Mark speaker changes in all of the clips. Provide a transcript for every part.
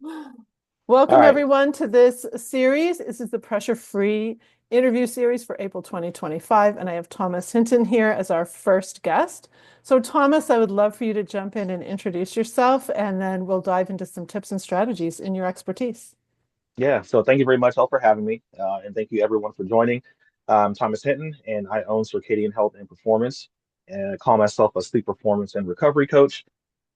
Speaker 1: All
Speaker 2: Welcome,
Speaker 1: right.
Speaker 2: everyone, to this series. This is the pressure-free interview series for April 2025, and I have Thomas Hinton here as our first guest. So, Thomas, I would love for you to jump in and introduce yourself, and then we'll dive into some tips and strategies in your expertise.
Speaker 1: Yeah. So thank you very much all for having me. And thank you everyone for joining. I'm Thomas Hinton, and I own Circadian Health and Performance, and I call myself a sleep performance and recovery coach.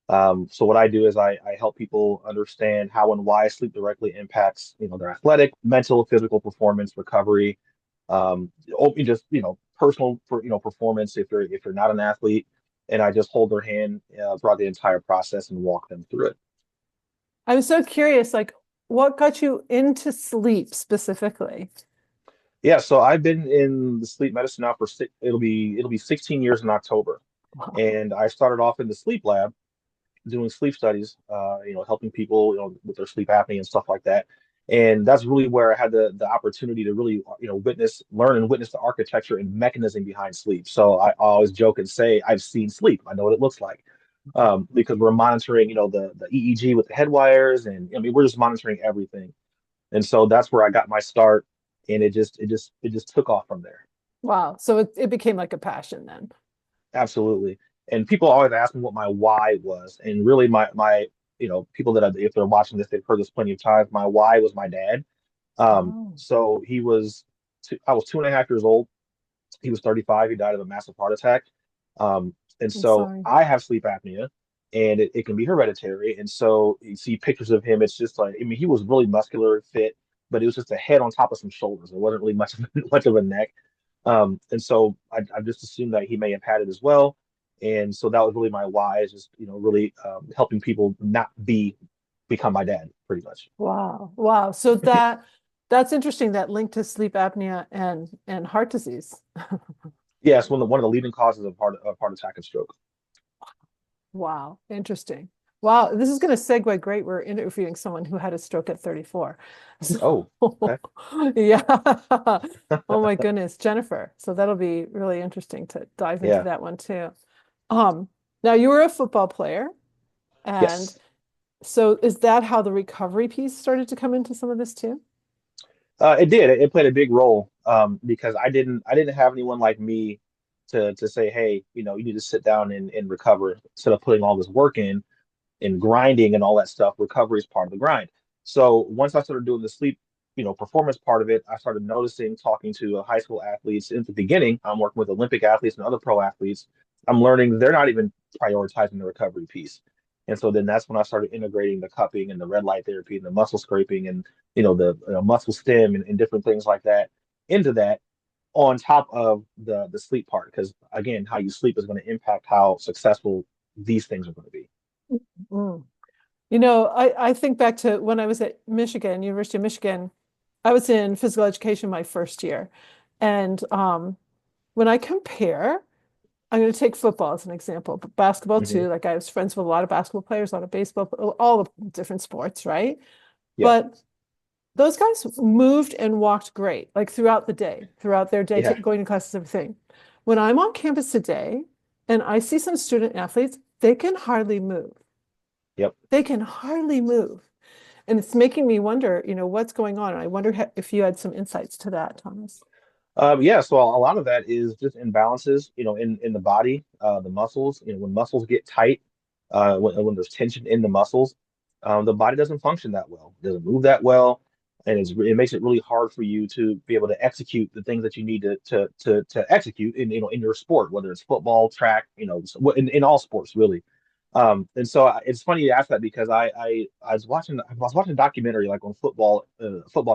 Speaker 1: So what I do is I help people understand how and why sleep directly impacts, their athletic, mental, physical performance, recovery, just, personal for, performance if you're not an athlete. And I just hold their hand throughout the entire process and walk them through it.
Speaker 2: I'm so curious, like, what got you into sleep specifically?
Speaker 1: Yeah, so I've been in the sleep medicine now for it'll be 16 years in October,
Speaker 2: Wow.
Speaker 1: and I started off in the sleep lab doing sleep studies, helping people, with their sleep apnea and stuff like that. And that's really where I had the opportunity to really, learn and witness the architecture and mechanism behind sleep. So I always joke and say I've seen sleep. I know what it looks like. Because we're monitoring, the EEG with the head wires, and I mean we're just monitoring everything. And so that's where I got my start, and it just took off from there.
Speaker 2: Wow. So it became like a passion then.
Speaker 1: Absolutely. And people always ask me what my why was, and really people if they're watching this, they've heard this plenty of times. My why was my dad.
Speaker 2: Oh,
Speaker 1: So I was 2.5 years old. He was 35. He died of a massive heart attack. And
Speaker 2: I'm
Speaker 1: so
Speaker 2: sorry.
Speaker 1: I have sleep apnea, and it can be hereditary. And so you see pictures of him. It's just like, I mean, he was really muscular, fit, but it was just a head on top of some shoulders. It wasn't really much much of a neck. And so I just assumed that he may have had it as well. And so that was really my why, is just, really helping people not become my dad, pretty much.
Speaker 2: Wow. Wow. So that's interesting, that link to sleep apnea and heart disease.
Speaker 1: Yeah, it's one of the leading causes of heart attack and stroke.
Speaker 2: Wow. Interesting. Wow. This is going to segue great. We're interviewing someone who had a stroke at 34. So,
Speaker 1: Oh, okay.
Speaker 2: yeah. Oh my goodness, Jennifer. So that'll be really interesting to dive into
Speaker 1: Yeah.
Speaker 2: that one too. Um, Now you were a football player, and
Speaker 1: Yes.
Speaker 2: so is that how the recovery piece started to come into some of this too?
Speaker 1: It did. It played a big role, because I didn't have anyone like me to say, hey, you need to sit down and recover instead of putting all this work in and grinding and all that stuff. Recovery is part of the grind. So once I started doing the sleep, performance part of it, I started noticing, talking to high school athletes in the beginning. I'm working with Olympic athletes and other pro athletes. I'm learning they're not even prioritizing the recovery piece. And so then that's when I started integrating the cupping and the red light therapy and the muscle scraping and the muscle stim and different things like that into that, on top of the sleep part, because again, how you sleep is going to impact how successful these things are going to be.
Speaker 2: Mm. I think back to when I was at Michigan, University of Michigan. I was in physical education my first year. And when I compare, I'm going to take football as an example, but basketball
Speaker 1: Hmm.
Speaker 2: too. Like I was friends with a lot of basketball players, a lot of baseball, all the different sports, right?
Speaker 1: Yeah.
Speaker 2: But those guys moved and walked great, like throughout the day, throughout their day,
Speaker 1: Yeah.
Speaker 2: going to classes, everything. When I'm on campus today and I see some student athletes, they can hardly move.
Speaker 1: Yep.
Speaker 2: They can hardly move. And it's making me wonder, what's going on. And I wonder if you had some insights to that, Thomas.
Speaker 1: Yeah. So a lot of that is just imbalances, in the body, the muscles. When muscles get tight, when there's tension in the muscles, the body doesn't function that well. It doesn't move that well, and it makes it really hard for you to be able to execute the things that you need to execute in your sport, whether it's football, track, in all sports really. And so it's funny you ask that, because I was watching a documentary, like on football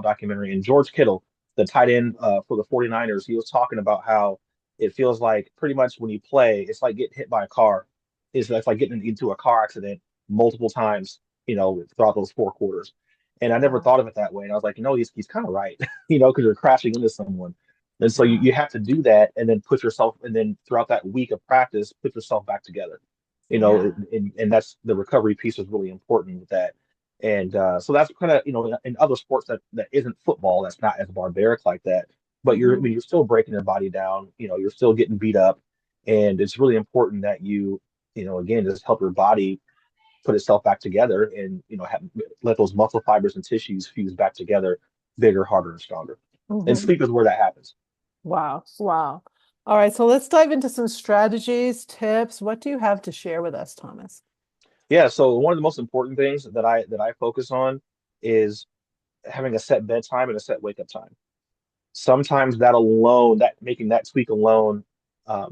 Speaker 1: documentary, and George Kittle, the tight end for the 49ers, he was talking about how it feels like pretty much when you play, it's like getting hit by a car. It's like getting into a car accident multiple times, throughout those 4 quarters. And I never
Speaker 2: Wow.
Speaker 1: thought of it that way. And I was like, he's kind of right, because you're crashing into someone. And so you
Speaker 2: Wow.
Speaker 1: have to do that, and then and then throughout that week of practice, put yourself back together.
Speaker 2: Yeah.
Speaker 1: And that's the recovery piece is really important with that. And so that's kind of, in other sports that isn't football, that's not as barbaric like that. But I
Speaker 2: Hmm.
Speaker 1: mean, you're still breaking your body down, you're still getting beat up. And it's really important that again, just help your body, put itself back together and let those muscle fibers and tissues fuse back together bigger, harder, and stronger. And
Speaker 2: Mhm.
Speaker 1: sleep is where that happens.
Speaker 2: Wow. Wow. All right. So let's dive into some strategies, tips. What do you have to share with us, Thomas?
Speaker 1: Yeah, so one of the most important things that I focus on is having a set bedtime and a set wake up time. Sometimes that alone, that making that tweak alone,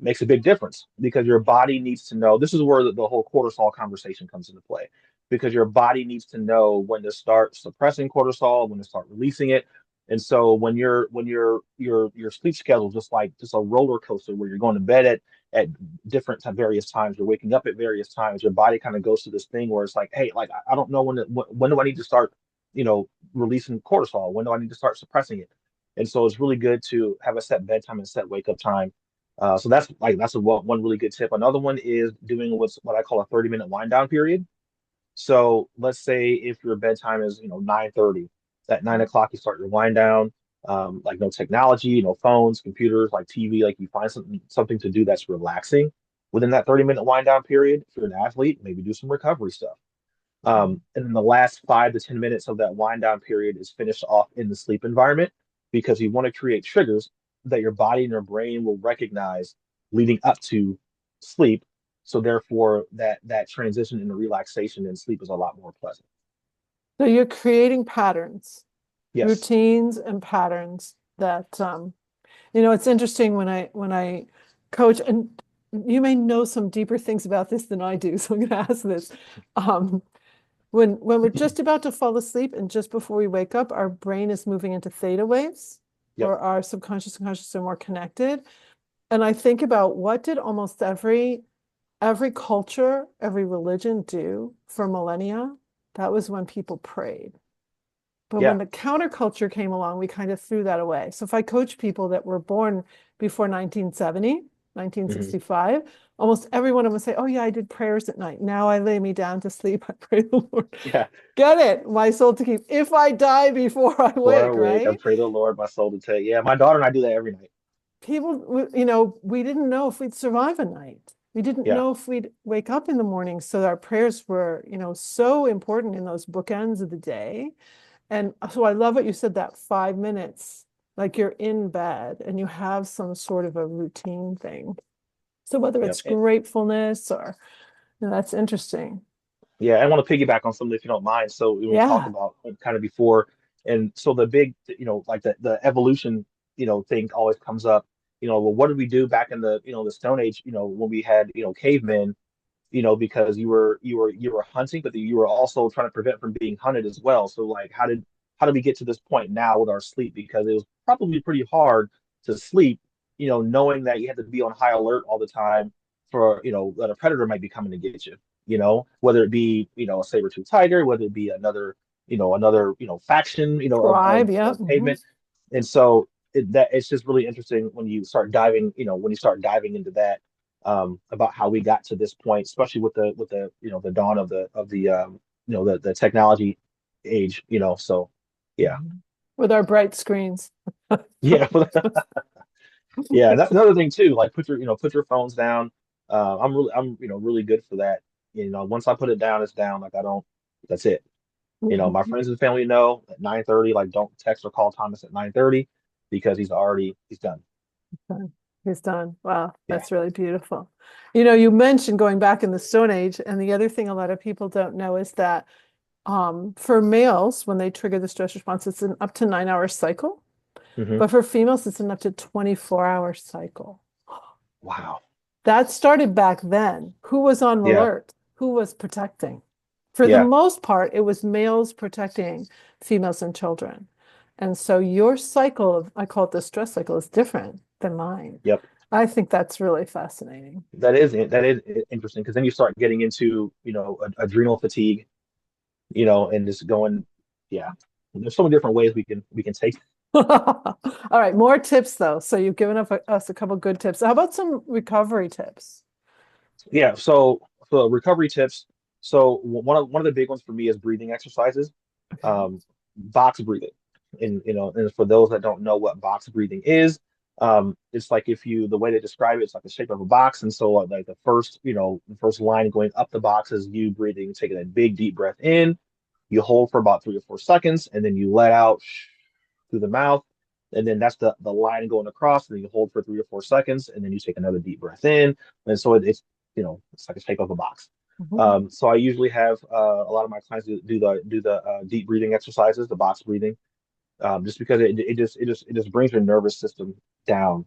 Speaker 1: makes a big difference because your body needs to know. This is where the whole cortisol conversation comes into play, because your body needs to know when to start suppressing cortisol, when to start releasing it. And so when your sleep schedule is just a roller coaster where you're going to bed at different various times, you're waking up at various times, your body kind of goes through this thing where it's like, hey, like I don't know when do I need to start, releasing cortisol? When do I need to start suppressing it? And so it's really good to have a set bedtime and set wake up time. So that's one really good tip. Another one is doing what I call a 30-minute wind down period. So let's say if your bedtime is 9:30, at 9 o'clock you start your wind down. Like no technology, no phones, computers, like TV. Like you find something to do that's relaxing within that 30-minute wind down period. If you're an athlete, maybe do some recovery stuff. And then the last 5 to 10 minutes of that wind down period is finished off in the sleep environment because you want to create triggers that your body and your brain will recognize leading up to sleep. So therefore, that transition into relaxation and sleep is a lot more pleasant.
Speaker 2: So you're creating patterns,
Speaker 1: Yes.
Speaker 2: routines and patterns that it's interesting when I coach, and you may know some deeper things about this than I do, so I'm going to ask this. Um, when we're just about to fall asleep and just before we wake up, our brain is moving into theta waves,
Speaker 1: Yep.
Speaker 2: or our subconscious and conscious are more connected. And I think about what did almost every culture, every religion do for millennia? That was when people prayed. But when
Speaker 1: Yeah.
Speaker 2: the counterculture came along, we kind of threw that away. So if I coach people that were born before 1970,
Speaker 1: Hmm.
Speaker 2: 1965, almost every one of them would say, oh yeah, I did prayers at night. Now I lay me down to sleep. I pray the Lord.
Speaker 1: Yeah.
Speaker 2: Get it? My soul to keep. If I die before I
Speaker 1: Before I
Speaker 2: wake,
Speaker 1: wake, I
Speaker 2: right?
Speaker 1: pray the Lord my soul to take. Yeah, my daughter and I do that every night.
Speaker 2: People, we didn't know if we'd survive a night. We didn't
Speaker 1: Yeah.
Speaker 2: know if we'd wake up in the morning. So our prayers were, so important in those bookends of the day. And so I love what you said, that 5 minutes, like you're in bed and you have some sort of a routine thing. So whether
Speaker 1: Yep.
Speaker 2: it's gratefulness or, that's interesting.
Speaker 1: Yeah, I want to piggyback on something if you don't mind. So when we talked
Speaker 2: Yeah.
Speaker 1: about kind of before, and so the big, like the evolution, thing always comes up. Well, what did we do back in the Stone Age? When we had cavemen, because you were hunting, but you were also trying to prevent from being hunted as well. So like, how did we get to this point now with our sleep? Because it was probably pretty hard to sleep, knowing that you had to be on high alert all the time for that a predator might be coming to get you. Whether it be a saber-tooth tiger, whether it be another faction, of
Speaker 2: Tribe. Yeah.
Speaker 1: cavemen. And so it's just really interesting when you start diving into that, about how we got to this point, especially with the dawn of the technology age. So yeah,
Speaker 2: Mhm. With our bright screens.
Speaker 1: yeah, yeah. That's another thing too. Like put your phones down. I'm really good for that. Once I put it down, it's down. Like I don't. That's it. My
Speaker 2: Mhm.
Speaker 1: friends and family know at 9:30. Like don't text or call Thomas at 9:30 because he's done.
Speaker 2: He's done. Wow,
Speaker 1: Yeah.
Speaker 2: that's really beautiful. You mentioned going back in the Stone Age, and the other thing a lot of people don't know is that for males, when they trigger the stress response, it's an up to 9 hour cycle.
Speaker 1: Hmm.
Speaker 2: But for females, it's an up to 24-hour cycle.
Speaker 1: Wow.
Speaker 2: That started back then. Who was on
Speaker 1: Yeah.
Speaker 2: alert? Who was protecting? For the
Speaker 1: Yeah.
Speaker 2: most part, it was males protecting females and children. And so your cycle of, I call it the stress cycle, is different than mine.
Speaker 1: Yep.
Speaker 2: I think that's really fascinating.
Speaker 1: That is interesting because then you start getting into adrenal fatigue, and just going, yeah. There's so many different ways we can take.
Speaker 2: All right, more tips though. So you've given us a couple good tips. How about some recovery tips?
Speaker 1: Yeah. So recovery tips. So one of the big ones for me is breathing exercises,
Speaker 2: Okay.
Speaker 1: box breathing, and for those that don't know what box breathing is, It's like if you the way they describe it, it's like the shape of a box, and so like the first, the first line going up the box is you breathing, taking a big deep breath in. You hold for about 3 or 4 seconds, and then you let out through the mouth, and then that's the line going across. And then you hold for 3 or 4 seconds, and then you take another deep breath in, and so it's it's like a shape of a box.
Speaker 2: Mhm.
Speaker 1: So I usually have a lot of my clients do the deep breathing exercises, the box breathing, just because it just brings your nervous system down.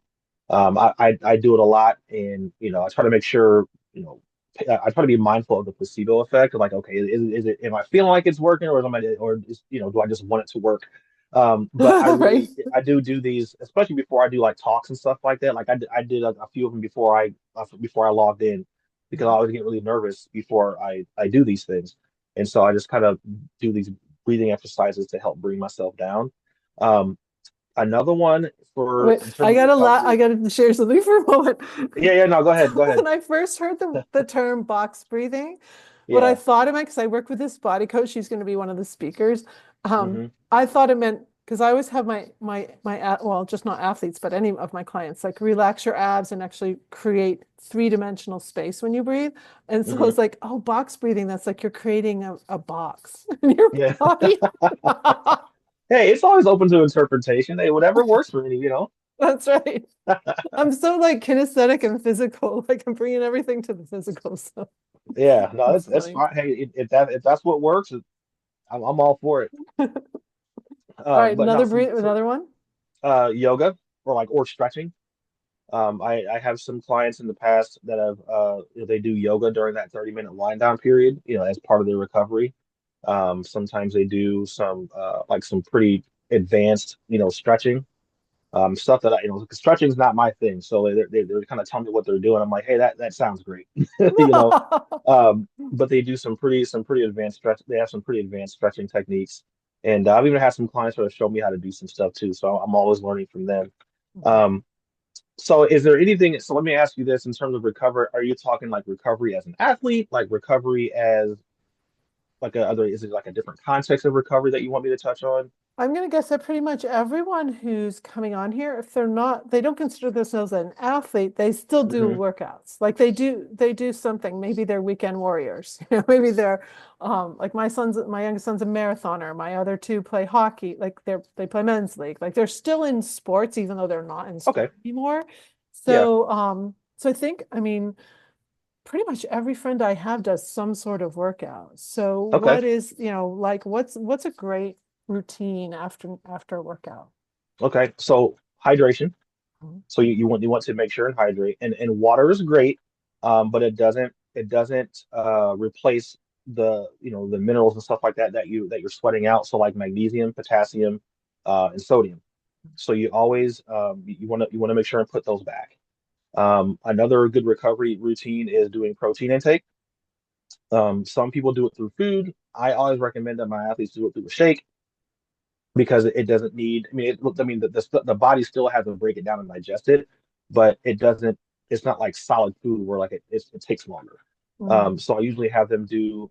Speaker 1: I do it a lot, and I try to make sure you know I try to be mindful of the placebo effect. Of like, okay, is it am I feeling like it's working, or do I just want it to work? But
Speaker 2: Right.
Speaker 1: I do these, especially before I do like talks and stuff like that. Like I did a few of them before I logged in, because I always get really nervous before I do these things, and so I just kind of do these breathing exercises to help bring myself down. Um, Another one for
Speaker 2: Wait,
Speaker 1: in terms of
Speaker 2: I
Speaker 1: recovery.
Speaker 2: gotta share something for a moment.
Speaker 1: Yeah, no, go ahead, go ahead.
Speaker 2: When I first heard the term box breathing, what I
Speaker 1: Yeah.
Speaker 2: thought it meant, because I work with this body coach, she's going to be one of the speakers.
Speaker 1: Hmm.
Speaker 2: I thought it meant, because I always have well, just not athletes, but any of my clients, like relax your abs and actually create three-dimensional space when you breathe. And so
Speaker 1: Hmm.
Speaker 2: it's like, oh, box breathing, that's like you're creating a box in your
Speaker 1: Yeah.
Speaker 2: body.
Speaker 1: Hey, it's always open to interpretation. Hey, whatever works for you.
Speaker 2: That's right. I'm so like kinesthetic and physical. Like I'm bringing everything to the physical. So
Speaker 1: Yeah, no,
Speaker 2: that's
Speaker 1: that's
Speaker 2: funny.
Speaker 1: fine. Hey, if that's what works, I'm all for it.
Speaker 2: All right,
Speaker 1: But no,
Speaker 2: another one.
Speaker 1: yoga or stretching. I have some clients in the past that have they do yoga during that 30-minute wind down period, as part of their recovery. Sometimes they do some pretty advanced, stretching, stuff that 'cause stretching is not my thing. So they're kind of telling me what they're doing. I'm like, hey, that sounds great, you know. But they do some pretty advanced stretch. They have some pretty advanced stretching techniques, and I've even had some clients sort of show me how to do some stuff too. So I'm always learning from them. Um, so is there anything? So let me ask you this: in terms of recovery, are you talking like recovery as an athlete, like recovery as like a other? Is it like a different context of recovery that you want me to touch on?
Speaker 2: I'm going to guess that pretty much everyone who's coming on here, if they don't consider themselves an athlete, they still do
Speaker 1: Hmm.
Speaker 2: workouts. Like they do something. Maybe they're weekend warriors. Maybe they're like my youngest son's a marathoner. My other two play hockey. Like they play men's league. Like they're still in sports, even though they're not in
Speaker 1: Okay.
Speaker 2: sport anymore.
Speaker 1: Yeah.
Speaker 2: So I think, I mean, pretty much every friend I have does some sort of workout. So
Speaker 1: Okay.
Speaker 2: what is, like what's a great routine after a workout?
Speaker 1: Okay. So hydration.
Speaker 2: Mhm.
Speaker 1: So you want to make sure and hydrate, and water is great, but it doesn't replace the minerals and stuff like that you're sweating out. So like magnesium, potassium, and sodium. So you always you want to make sure and put those back. Another good recovery routine is doing protein intake. Some people do it through food. I always recommend that my athletes do it through a shake, because it doesn't need. I mean, the body still has to break it down and digest it, but it doesn't. It's not like solid food where like it takes longer.
Speaker 2: Mm.
Speaker 1: So I usually have them do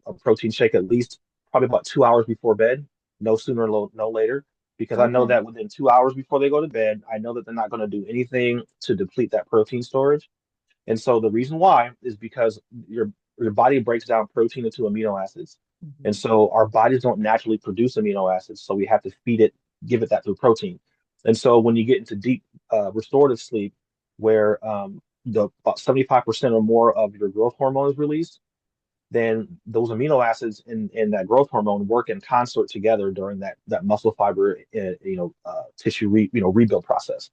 Speaker 1: a protein shake at least probably about 2 hours before bed, no sooner, no later, because I know
Speaker 2: Okay.
Speaker 1: that within 2 hours before they go to bed, I know that they're not going to do anything to deplete that protein storage. And so the reason why is because your body breaks down protein into amino acids. And
Speaker 2: Mhm.
Speaker 1: so our bodies don't naturally produce amino acids. So we have to give it that through protein. And so when you get into deep restorative sleep, where the about 75% or more of your growth hormone is released, then those amino acids in that growth hormone work in concert together during that muscle fiber tissue rebuild process.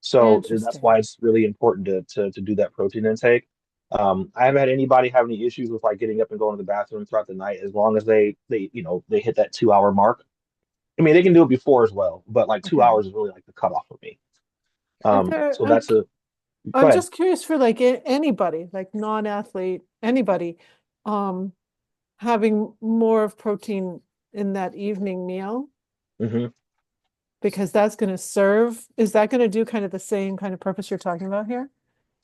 Speaker 1: So that's why
Speaker 2: Interesting.
Speaker 1: it's really important to do that protein intake. I haven't had anybody have any issues with like getting up and going to the bathroom throughout the night, as long as they hit that 2 hour mark. I mean, they can do it before as well, but like two
Speaker 2: Okay.
Speaker 1: hours is really like the cutoff for me.
Speaker 2: Is there,
Speaker 1: So that's a Go
Speaker 2: I'm
Speaker 1: ahead.
Speaker 2: just curious for like anybody, like non-athlete, anybody, um, having more of protein in that evening meal,
Speaker 1: Hmm.
Speaker 2: because is that going to do kind of the same kind of purpose you're talking about here?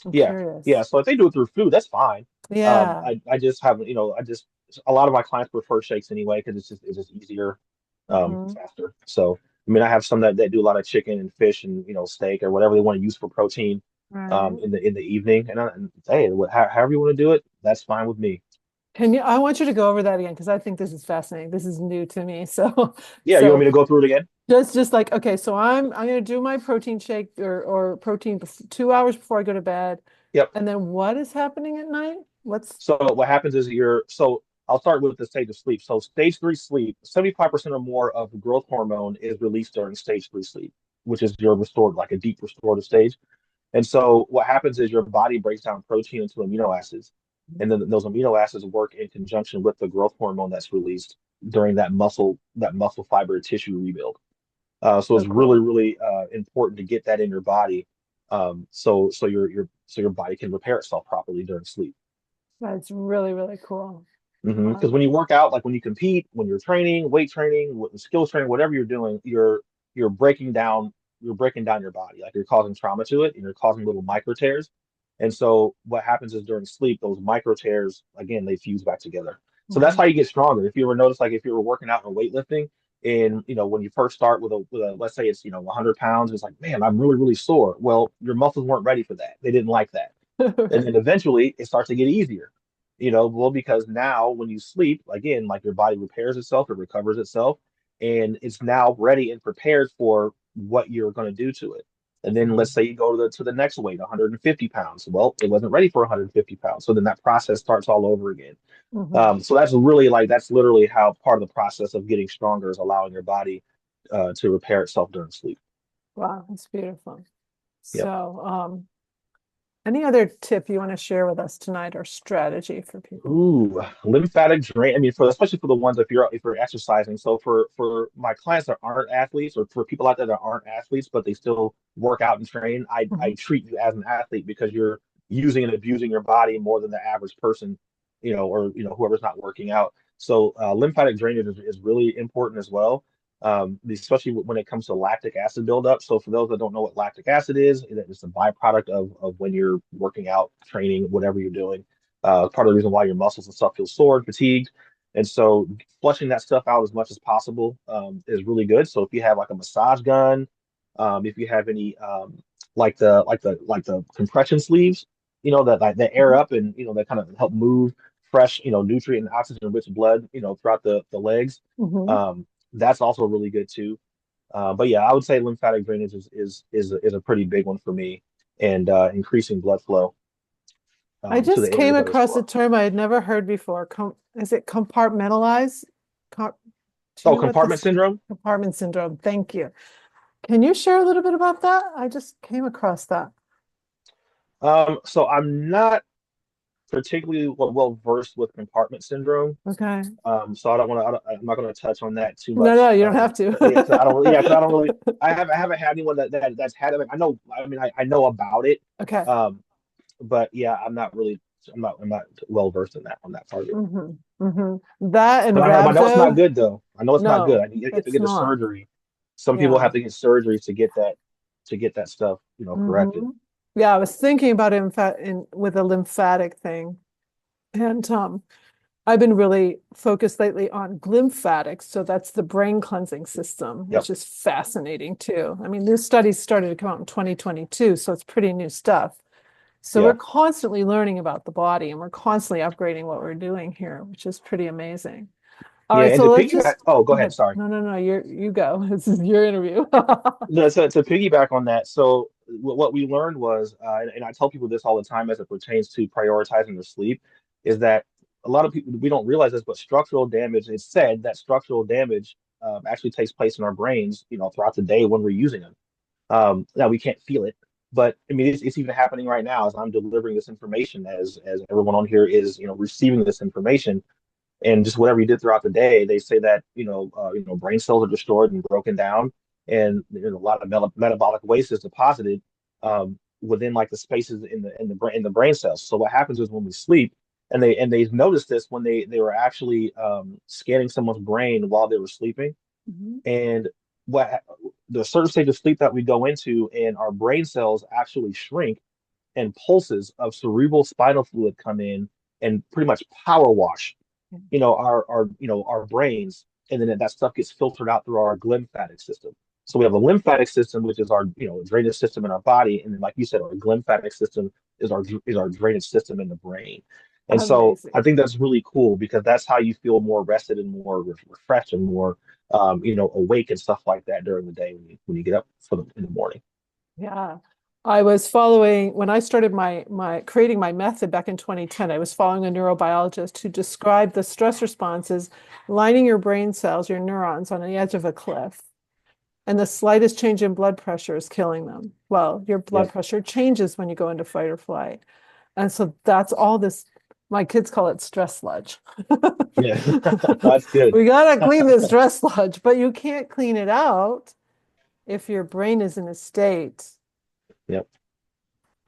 Speaker 2: I'm
Speaker 1: Yeah, yeah.
Speaker 2: curious.
Speaker 1: So if they do it through food, that's fine.
Speaker 2: Yeah.
Speaker 1: I just have I just a lot of my clients prefer shakes anyway, because it's just easier,
Speaker 2: Hmm.
Speaker 1: faster. So. I mean, I have some that do a lot of chicken and fish and steak or whatever they want to use for protein
Speaker 2: Right.
Speaker 1: in the evening. And hey, however you want to do it, that's fine with me.
Speaker 2: I want you to go over that again because I think this is fascinating. This is new to me. So,
Speaker 1: Yeah, you want
Speaker 2: so
Speaker 1: me to go through it again?
Speaker 2: just like, okay, so I'm gonna do my protein shake or protein 2 hours before I go to bed.
Speaker 1: Yep.
Speaker 2: And then what is happening at night? What's
Speaker 1: So what happens is I'll start with the stage of sleep. So stage three sleep, 75% or more of the growth hormone is released during stage three sleep, which is your restored, like a deep restorative stage. And so what happens is your body breaks down protein into amino acids. And then those amino acids work in conjunction with the growth hormone that's released during that muscle fiber tissue rebuild. So
Speaker 2: so
Speaker 1: it's really,
Speaker 2: cool?
Speaker 1: really important to get that in your body, so your body can repair itself properly during sleep.
Speaker 2: That's really, really cool.
Speaker 1: Because
Speaker 2: Um,
Speaker 1: when you work out, like when you compete, when you're training, weight training, skills training, whatever you're doing, you're breaking down your body, like you're causing trauma to it, and you're causing little micro tears. And so what happens is during sleep, those micro tears again they fuse back together. So that's
Speaker 2: mhm.
Speaker 1: how you get stronger. If you ever notice, like if you were working out or weightlifting, and when you first start with a let's say it's 100 pounds, it's like man, I'm really really sore. Well, your muscles weren't ready for that. They didn't like that. And then eventually it starts to get easier. Well, because now when you sleep, again, like your body repairs itself, it recovers itself, and it's now ready and prepared for what you're going to do to it. And then let's say you go to the next weight, 150 pounds. Well, it wasn't ready for 150 pounds. So then that process starts all over again.
Speaker 2: Mhm.
Speaker 1: So that's literally how part of the process of getting stronger is allowing your body to repair itself during sleep.
Speaker 2: Wow, that's beautiful.
Speaker 1: Yep.
Speaker 2: So, any other tip you want to share with us tonight or strategy for people?
Speaker 1: Ooh, lymphatic drain. I mean, especially for the ones if you're exercising. So for my clients that aren't athletes, or for people out there that aren't athletes but they still work out and train, I
Speaker 2: Mhm.
Speaker 1: treat you as an athlete because you're using and abusing your body more than the average person, or whoever's not working out. So lymphatic drainage is really important as well, especially when it comes to lactic acid buildup. So for those that don't know what lactic acid is, it's a byproduct of when you're working out, training, whatever you're doing. Part of the reason why your muscles and stuff feel sore and fatigued. And so flushing that stuff out as much as possible is really good. So if you have like a massage gun, if you have any like the compression sleeves, that like that air
Speaker 2: Mhm.
Speaker 1: up and that kind of help move fresh, nutrient and oxygen rich blood, throughout the legs.
Speaker 2: Mhm.
Speaker 1: That's also really good too. But yeah, I would say lymphatic drainage is a pretty big one for me, and increasing blood flow
Speaker 2: I
Speaker 1: to
Speaker 2: just
Speaker 1: the
Speaker 2: came
Speaker 1: areas that are
Speaker 2: across a
Speaker 1: sore.
Speaker 2: term I had never heard before. Is it compartmentalize? Com Do you
Speaker 1: Oh,
Speaker 2: know what
Speaker 1: compartment
Speaker 2: this
Speaker 1: syndrome.
Speaker 2: compartment syndrome? Thank you. Can you share a little bit about that? I just came across that.
Speaker 1: So I'm not particularly well versed with compartment syndrome.
Speaker 2: Okay.
Speaker 1: So I don't want to. I'm not going to touch on that too
Speaker 2: No, no,
Speaker 1: much.
Speaker 2: you don't have
Speaker 1: Yeah, because I don't really. Yeah, because I don't really.
Speaker 2: to.
Speaker 1: I haven't had anyone that's had it. Like, I know. I mean, I know about it.
Speaker 2: Okay.
Speaker 1: Um, but yeah, I'm not really. I'm not well versed in that on that part of it.
Speaker 2: That and
Speaker 1: But I know it's not
Speaker 2: rhabdo?
Speaker 1: good though. I know it's not good.
Speaker 2: No,
Speaker 1: You have to
Speaker 2: it's
Speaker 1: get the
Speaker 2: not.
Speaker 1: surgery. Some people
Speaker 2: Yeah.
Speaker 1: have to get surgeries to get that stuff corrected.
Speaker 2: hmm Yeah, I was thinking about it in with a lymphatic thing. And I've been really focused lately on glymphatics. So that's the brain cleansing system,
Speaker 1: Yep.
Speaker 2: which is fascinating too. I mean, new studies started to come out in 2022, so it's pretty new stuff. So we're
Speaker 1: Yeah.
Speaker 2: constantly learning about the body and we're constantly upgrading what we're doing here, which is pretty amazing. All
Speaker 1: Yeah.
Speaker 2: right,
Speaker 1: And
Speaker 2: so
Speaker 1: to
Speaker 2: let's
Speaker 1: piggyback.
Speaker 2: just
Speaker 1: Oh, go
Speaker 2: go
Speaker 1: ahead.
Speaker 2: ahead.
Speaker 1: Sorry.
Speaker 2: No, no, no, you go. This is your interview.
Speaker 1: No, so to piggyback on that, so what we learned was, and I tell people this all the time as it pertains to prioritizing their sleep, is that a lot of people we don't realize this, but structural damage. It's said that structural damage actually takes place in our brains, throughout the day when we're using them. Now we can't feel it, but I mean it's even happening right now as I'm delivering this information, as everyone on here is, receiving this information and just whatever you did throughout the day. They say that brain cells are destroyed and broken down, and a lot of metabolic waste is deposited within like the spaces in the brain cells. So what happens is when we sleep, and they've noticed this when they were actually scanning someone's brain while they were sleeping,
Speaker 2: Mhm.
Speaker 1: and what the certain stage of sleep that we go into, and our brain cells actually shrink, and pulses of cerebral spinal fluid come in and pretty much power wash our brains, and then that stuff gets filtered out through our glymphatic system. So we have a lymphatic system, which is our, drainage system in our body, and then, like you said, our glymphatic system is our drainage system in the brain. And so I
Speaker 2: Amazing.
Speaker 1: think that's really cool because that's how you feel more rested and more refreshed and more, awake and stuff like that during the day when you get up in the morning.
Speaker 2: Yeah. I was following when I started my creating my method back in 2010, I was following a neurobiologist who described the stress response as lining your brain cells, your neurons on the edge of a cliff. And the slightest change in blood pressure is killing them. Well, your blood
Speaker 1: Yep.
Speaker 2: pressure changes when you go into fight or flight. And so that's all this, my kids call it stress sludge.
Speaker 1: Yeah. That's good.
Speaker 2: We gotta clean this stress sludge, but you can't clean it out if your brain is in a state
Speaker 1: Yep.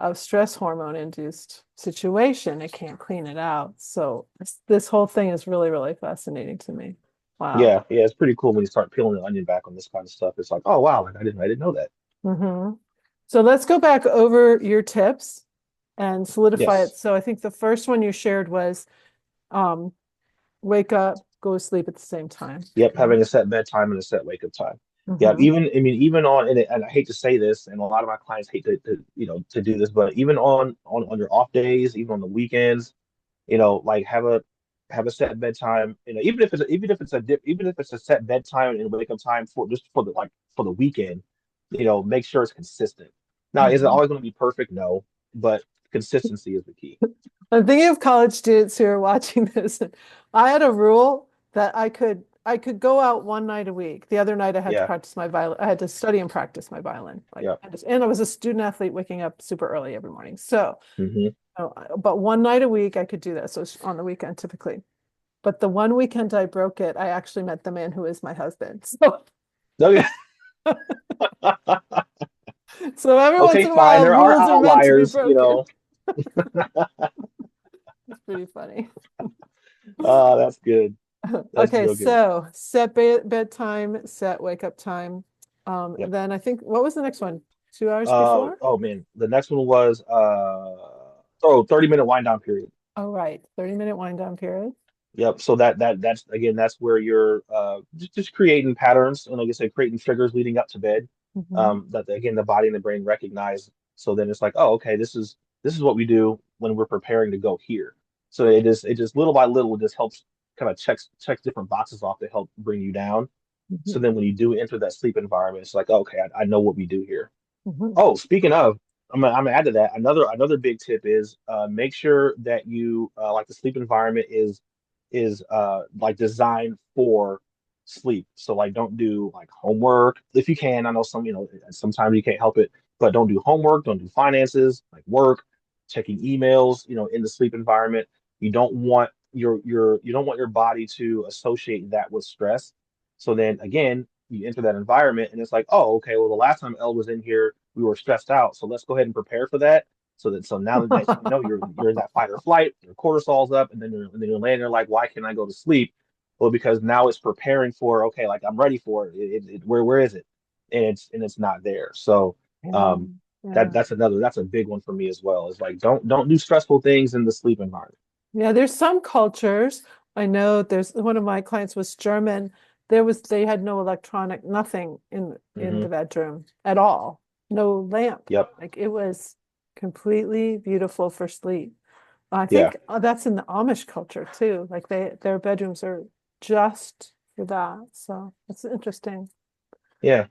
Speaker 2: of stress hormone induced situation. It can't clean it out. So this whole thing is really, really fascinating to me. Wow.
Speaker 1: Yeah. Yeah. It's pretty cool when you start peeling the onion back on this kind of stuff. It's like, oh wow, like I didn't know that.
Speaker 2: Hmm. So let's go back over your tips and solidify it.
Speaker 1: Yes.
Speaker 2: So I think the first one you shared was um, wake up, go to sleep at the same time.
Speaker 1: Yep,
Speaker 2: Right?
Speaker 1: having a set bedtime and a set wake up time. Yeah,
Speaker 2: Hmm.
Speaker 1: even on and I hate to say this, and a lot of my clients hate to do this, but even on your off days, even on the weekends, like have a set bedtime. Even if it's a set bedtime and wake up time for the weekend, make sure it's consistent. Now, is it
Speaker 2: Hmm.
Speaker 1: always going to be perfect? No, but consistency is the key.
Speaker 2: I'm thinking of college students who are watching this. I had a rule that I could go out one night a week. The other night I had to
Speaker 1: Yeah.
Speaker 2: practice my violin. I had to study and practice my violin. Like
Speaker 1: Yeah.
Speaker 2: and I was a student athlete waking up super early every morning. So,
Speaker 1: Hmm.
Speaker 2: but one night a week I could do that. So it's on the weekend typically. But the one weekend I broke it, I actually met the man who is my husband. So
Speaker 1: Okay.
Speaker 2: so every once
Speaker 1: Okay,
Speaker 2: in a
Speaker 1: fine.
Speaker 2: while
Speaker 1: There are
Speaker 2: rules are meant to be
Speaker 1: outliers,
Speaker 2: broken. It's pretty funny.
Speaker 1: That's good. That's
Speaker 2: Okay,
Speaker 1: real good.
Speaker 2: so set bedtime, set wake up time.
Speaker 1: Yep.
Speaker 2: Then I think what was the next one? 2 hours before?
Speaker 1: Oh man, the next one was 30-minute wind down period.
Speaker 2: Oh, right. 30-minute wind down period.
Speaker 1: Yep. So that's again that's where you're just creating patterns and like I said, creating triggers leading up to bed.
Speaker 2: Hmm.
Speaker 1: That again the body and the brain recognize. So then it's like, oh, okay, this is what we do when we're preparing to go here. So it just little by little it just helps kind of checks different boxes off to help bring you down. So
Speaker 2: Hmm.
Speaker 1: then when you do enter that sleep environment, it's like, okay, I know what we do here.
Speaker 2: Hmm.
Speaker 1: Oh, speaking of, I'm gonna add to that. Another big tip is make sure that you like the sleep environment is like designed for sleep. So like don't do like homework if you can. I know sometimes you can't help it, but don't do homework, don't do finances, like work, checking emails, in the sleep environment. You don't want your body to associate that with stress. So then again, you enter that environment and it's like, oh, okay, well, the last time Elle was in here, we were stressed out. So let's go ahead and prepare for that. So now that you're in that fight or flight, your cortisol's up, and then you're laying there like, why can't I go to sleep? Well, because now it's preparing for, okay, like I'm ready for it. Where is it? And it's not there. So
Speaker 2: Yeah,
Speaker 1: um
Speaker 2: yeah.
Speaker 1: that's a big one for me as well. Is like don't do stressful things in the sleep environment.
Speaker 2: Yeah, there's some cultures. I know there's one of my clients was German. They had no electronic, nothing in the
Speaker 1: Hmm.
Speaker 2: bedroom at all. No lamp.
Speaker 1: Yep.
Speaker 2: Like it was completely beautiful for sleep. I
Speaker 1: Yeah.
Speaker 2: think that's in the Amish culture too. Like their bedrooms are just for that. So it's interesting.
Speaker 1: Yeah.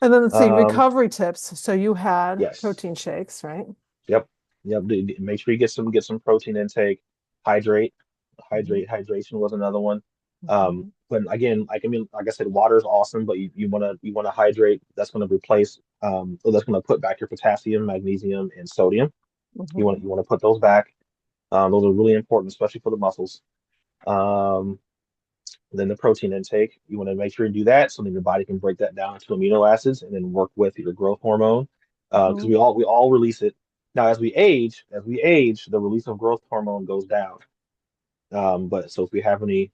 Speaker 2: And then let's see,
Speaker 1: Um,
Speaker 2: recovery tips. So you had
Speaker 1: yes.
Speaker 2: protein shakes, right?
Speaker 1: Yep. Yep. Make sure you get some protein intake. Hydrate.
Speaker 2: Mhm.
Speaker 1: Hydration was another one.
Speaker 2: Mhm.
Speaker 1: But again, like I said, water is awesome, but you wanna hydrate. That's gonna replace or that's gonna put back your potassium, magnesium, and sodium. You want
Speaker 2: Mhm.
Speaker 1: you want to put those back. Those are really important, especially for the muscles. Um, then the protein intake, you want to make sure you do that so then your body can break that down into amino acids and then work with your growth hormone. Because
Speaker 2: Mhm.
Speaker 1: we all release it. Now, as we age, the release of growth hormone goes down. But so if we have any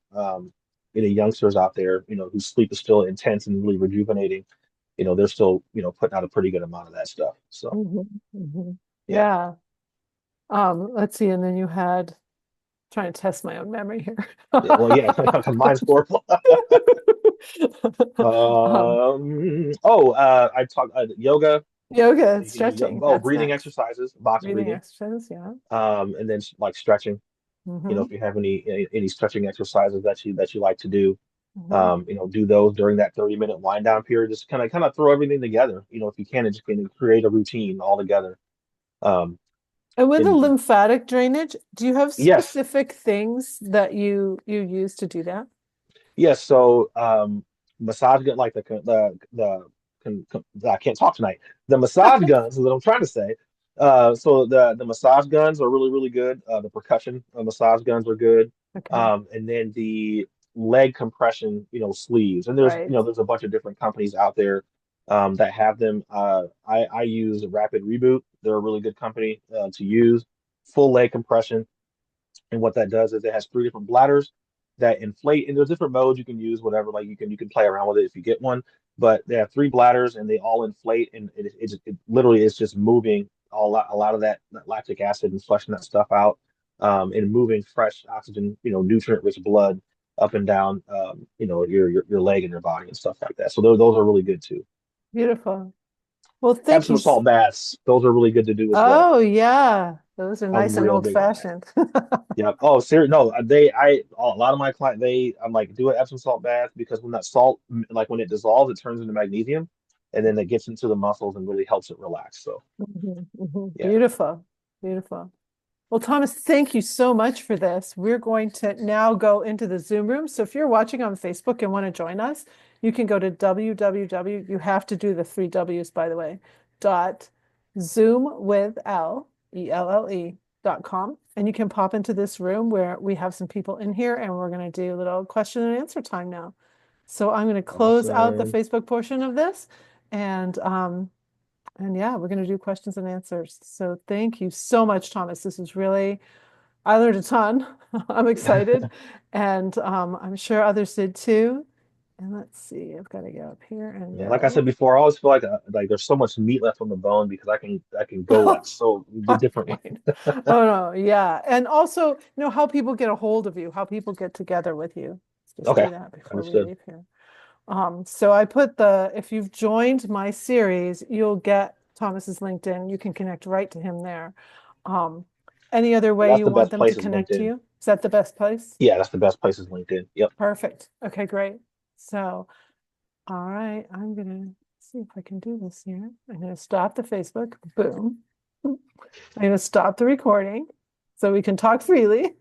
Speaker 1: youngsters out there, whose sleep is still intense and really rejuvenating, they're still, putting out a pretty good amount of that stuff. So
Speaker 2: Mhm. Mhm.
Speaker 1: yeah.
Speaker 2: Yeah. Let's see, and then you had trying to test my own memory here.
Speaker 1: Yeah, well, yeah, mine's horrible.
Speaker 2: Um,
Speaker 1: I talked yoga.
Speaker 2: yoga,
Speaker 1: You can do
Speaker 2: stretching, that's
Speaker 1: breathing
Speaker 2: next.
Speaker 1: exercises, box
Speaker 2: Breathing
Speaker 1: breathing.
Speaker 2: exercises, yeah.
Speaker 1: And then like stretching.
Speaker 2: Hmm.
Speaker 1: If you have any stretching exercises that you like to do,
Speaker 2: Hmm.
Speaker 1: do those during that 30-minute wind down period. Just kind of throw everything together. If you can, and just kind of create a routine all together. Um,
Speaker 2: And with the
Speaker 1: and
Speaker 2: lymphatic drainage, do you have
Speaker 1: yes,
Speaker 2: specific things that you use to do that?
Speaker 1: yes. So massage gun like I can't talk tonight. The massage guns is what I'm trying to say. So the massage guns are really good. The percussion massage guns are good.
Speaker 2: Okay,
Speaker 1: And then the leg compression, sleeves. And
Speaker 2: right.
Speaker 1: there's a bunch of different companies out there that have them. I use Rapid Reboot. They're a really good company to use. Full leg compression. And what that does is it has three different bladders that inflate, and there's different modes you can use, whatever. Like you can play around with it if you get one. But they have three bladders and they all inflate, and it literally is just moving a lot of that lactic acid and flushing that stuff out, and moving fresh oxygen, nutrient-rich blood up and down, your leg and your body and stuff like that. So those are really good too.
Speaker 2: Beautiful. Well, thank you.
Speaker 1: Epsom salt baths, those are really good to do as well.
Speaker 2: Oh, yeah. Those are
Speaker 1: I'm
Speaker 2: nice and
Speaker 1: real
Speaker 2: old
Speaker 1: big on that.
Speaker 2: fashioned.
Speaker 1: Yeah. Oh, serious. No, a lot of my client, I'm like, do an Epsom salt bath because when that salt, like when it dissolves, it turns into magnesium and then it gets into the muscles and really helps it relax. So,
Speaker 2: Mhm, mhm.
Speaker 1: yeah.
Speaker 2: Beautiful. Beautiful. Well, Thomas, thank you so much for this. We're going to now go into the Zoom room. So if you're watching on Facebook and want to join us, you can go to www, you have to do the three W's, by the way, dot Zoom with ELLE.com. And you can pop into this room where we have some people in here and we're going to do a little question and answer time now. So I'm going to close out the
Speaker 1: Awesome.
Speaker 2: Facebook portion of this and yeah, we're going to do questions and answers. So thank you so much, Thomas. This is really, I learned a ton. I'm excited. And I'm sure others did too. And let's see, I've got to go up here and
Speaker 1: Yeah, like I said
Speaker 2: go.
Speaker 1: before, I always feel like there's so much meat left on the bone because I can go like so the different way.
Speaker 2: Fine. Oh no, yeah. And also, how people get a hold of you, how people get together with you. Let's just
Speaker 1: Okay,
Speaker 2: do that before we
Speaker 1: understood.
Speaker 2: leave here. So I put if you've joined my series, you'll get Thomas's LinkedIn. You can connect right to him there. Um, any other
Speaker 1: Yeah,
Speaker 2: way
Speaker 1: that's
Speaker 2: you
Speaker 1: the
Speaker 2: want
Speaker 1: best
Speaker 2: them to
Speaker 1: place is
Speaker 2: connect to
Speaker 1: LinkedIn.
Speaker 2: you? Is that the best place?
Speaker 1: Yeah, that's the best place is LinkedIn. Yep.
Speaker 2: Perfect. Okay, great. So, all right, I'm gonna see if I can do this here. I'm gonna stop the Facebook. Boom. I'm gonna stop the recording so we can talk freely.